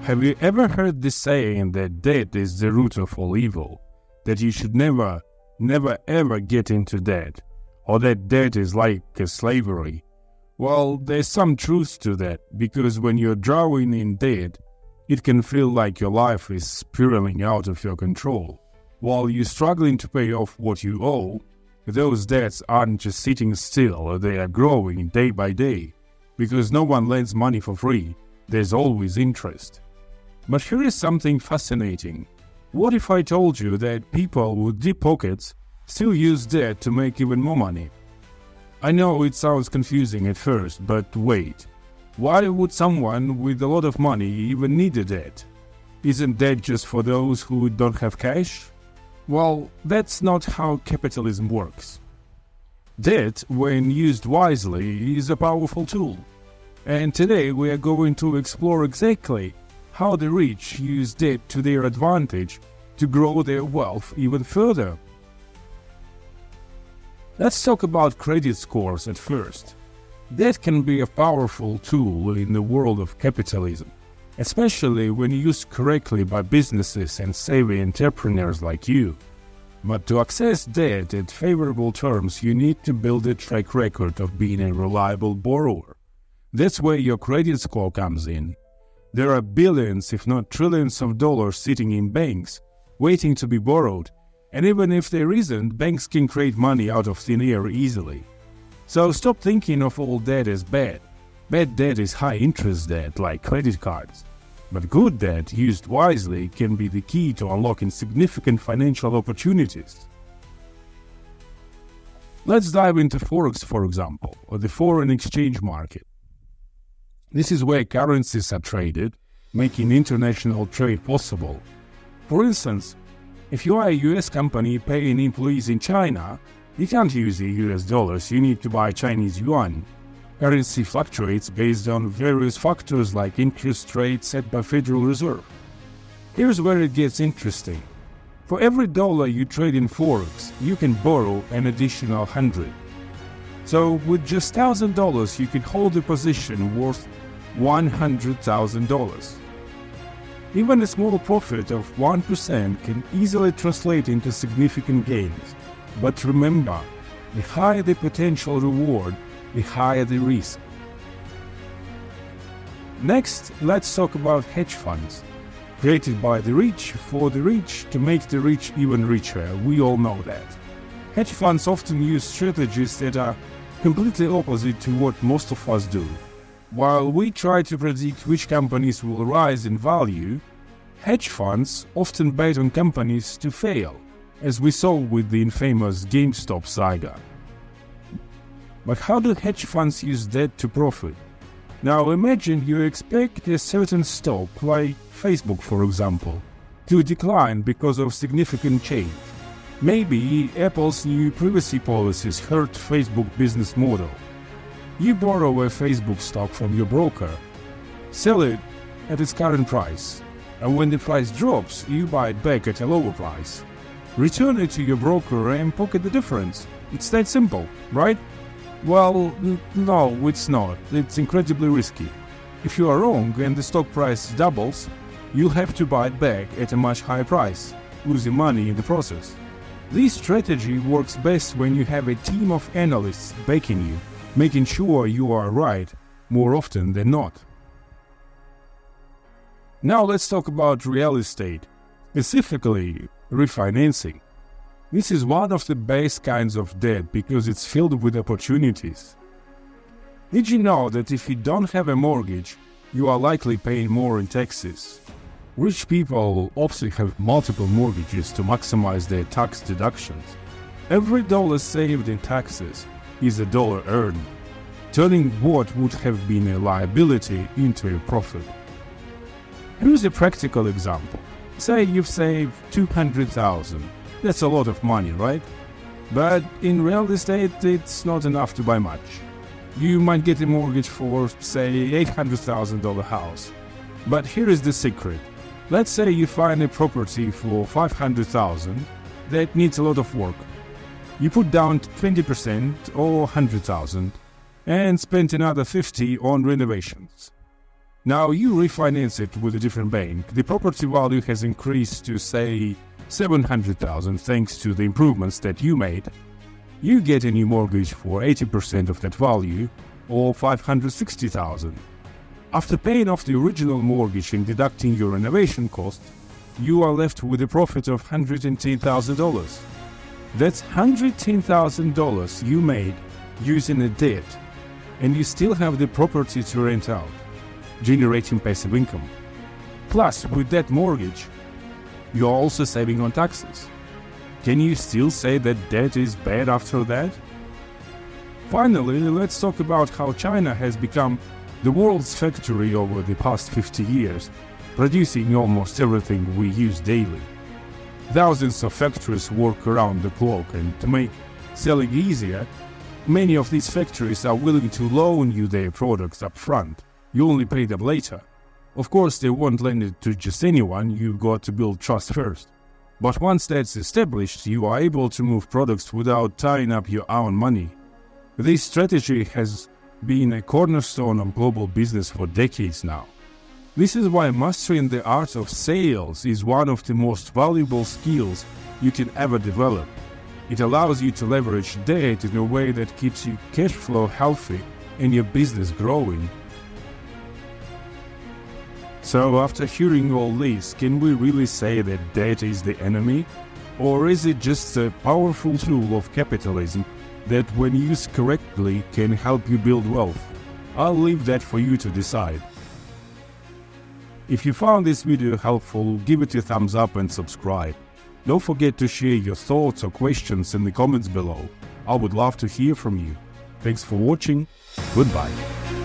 Have you ever heard the saying that debt is the root of all evil? That you should never ever get into debt? Or that debt is like a slavery? Well, there's some truth to that, because when you're drowning in debt, it can feel like your life is spiraling out of your control. While you're struggling to pay off what you owe, those debts aren't just sitting still, they are growing day by day. Because no one lends money for free, there's always interest. But here is something fascinating. What if I told you that people with deep pockets still use debt to make even more money? I know it sounds confusing at first, but wait. Why would someone with a lot of money even need a debt? Isn't debt just for those who don't have cash? Well, that's not how capitalism works. Debt, when used wisely, is a powerful tool. And today we are going to explore exactly how the rich use debt to their advantage to grow their wealth even further. Let's talk about credit scores at first. Debt can be a powerful tool in the world of capitalism, especially when used correctly by businesses and savvy entrepreneurs like you. But to access debt at favorable terms, you need to build a track record of being a reliable borrower. That's where your credit score comes in. There are billions, if not trillions of dollars sitting in banks, waiting to be borrowed, and even if there isn't, banks can create money out of thin air easily. So stop thinking of all debt as bad. Bad debt is high-interest debt, like credit cards. But good debt, used wisely, can be the key to unlocking significant financial opportunities. Let's dive into Forex, for example, or the foreign exchange market. This is where currencies are traded, making international trade possible. For instance, if you are a US company paying employees in China, you can't use the US dollars, you need to buy Chinese yuan. Currency fluctuates based on various factors like interest rates set by Federal Reserve. Here's where it gets interesting. For every dollar you trade in Forex, you can borrow an additional 100. So with just $1,000, you can hold a position worth $100,000. Even a small profit of 1% can easily translate into significant gains. But remember, the higher the potential reward, the higher the risk. Next, let's talk about hedge funds. Created by the rich, for the rich, to make the rich even richer, we all know that. Hedge funds often use strategies that are completely opposite to what most of us do. While we try to predict which companies will rise in value, hedge funds often bet on companies to fail, as we saw with the infamous GameStop saga. But how do hedge funds use debt to profit? Now imagine you expect a certain stock, like Facebook for example, to decline because of significant change. Maybe Apple's new privacy policies hurt Facebook business model. You borrow a Facebook stock from your broker, sell it at its current price, and when the price drops, you buy it back at a lower price. Return it to your broker and pocket the difference. It's that simple, right? Well, no, it's not. It's incredibly risky. If you are wrong and the stock price doubles, you'll have to buy it back at a much higher price, losing money in the process. This strategy works best when you have a team of analysts backing you, making sure you are right more often than not. Now let's talk about real estate, specifically refinancing. This is one of the best kinds of debt because it's filled with opportunities. Did you know that if you don't have a mortgage, you are likely paying more in taxes? Rich people often have multiple mortgages to maximize their tax deductions. Every dollar saved in taxes is a dollar earned, turning what would have been a liability into a profit. Here's a practical example. Say you've saved $200,000. That's a lot of money, right? But in real estate, it's not enough to buy much. You might get a mortgage for, say, $800,000 house. But here is the secret. Let's say you find a property for $500,000 that needs a lot of work. You put down 20% or $100,000 and spend another $50,000 on renovations. Now you refinance it with a different bank. The property value has increased to, say, 700,000 thanks to the improvements that you made. You get a new mortgage for 80% of that value, or 560,000. After paying off the original mortgage and deducting your renovation cost, you are left with a profit of $110,000. That's $110,000 you made using a debt, and you still have the property to rent out, generating passive income. Plus, with that mortgage, you are also saving on taxes. Can you still say that debt is bad after that? Finally, let's talk about how China has become the world's factory over the past 50 years, producing almost everything we use daily. Thousands of factories work around the clock, and to make selling easier, many of these factories are willing to loan you their products up front. You only pay them later. Of course, they won't lend it to just anyone, you've got to build trust first. But once that's established, you are able to move products without tying up your own money. This strategy has been a cornerstone of global business for decades now. This is why mastering the art of sales is one of the most valuable skills you can ever develop. It allows you to leverage debt in a way that keeps your cash flow healthy and your business growing. So after hearing all this, can we really say that debt is the enemy? Or is it just a powerful tool of capitalism that, when used correctly, can help you build wealth? I'll leave that for you to decide. If you found this video helpful, give it a thumbs up and subscribe. Don't forget to share your thoughts or questions in the comments below. I would love to hear from you. Thanks for watching. Goodbye.